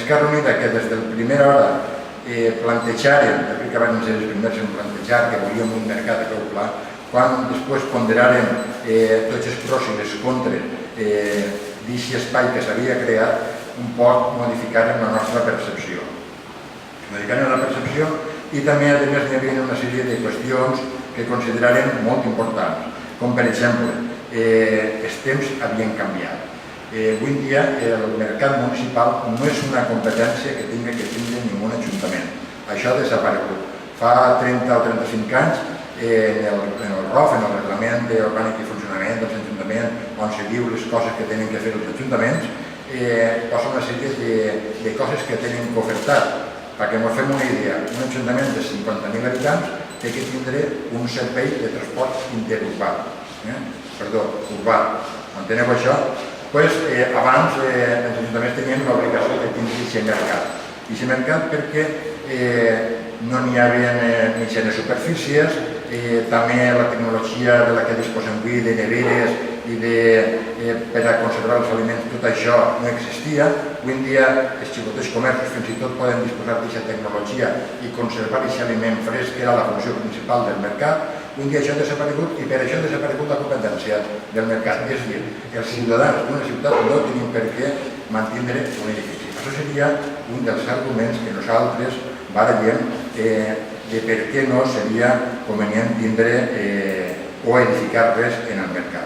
Esquerra Unida, que des de la primera hora plantejaren, crec que van ser els primers en plantejar que volíem un mercat a peu pla, quan després ponderaren tots els pros i les contres d'aquest espai que s'havia creat, un poc modificaren la nostra percepció. Modificaren la percepció i també, a més, hi havia una sèrie de qüestions que consideraren molt importants, com per exemple, els temps havien canviat. Avui en dia el mercat municipal no és una competència que tingui que tindre ningú ajuntament. Això ha desaparegut. Fa 30 o 35 anys, en el ROF, en el Reglament Orgànic i Funcionament dels Ajuntaments, on se diu les coses que tenen que fer els ajuntaments, posa una sèrie de coses que tenen que ofertar. Perquè ens fem una idea, un ajuntament de 50.000 habitants té que tindre un servei de transport interurbà. Urbà. Enteneu això? Abans els ajuntaments tenien l'obligació de tindre aquest mercat. Aquest mercat perquè no n'hi havia ni les superfícies, també la tecnologia de la que disposem avui, de neveres i per a conservar els aliments, tot això no existia. Avui en dia els xicotets comerços fins i tot poden disposar d'aquesta tecnologia i conservar aquest aliment fresc, que era la funció principal del mercat. Avui en dia això ha desaparegut i per això ha desaparegut la competència del mercat. És a dir, els ciutadans d'una ciutat no tenim per què mantindre un edifici. Això seria un dels arguments que nosaltres barallem de per què no seria convenient tindre o edificar res en el mercat.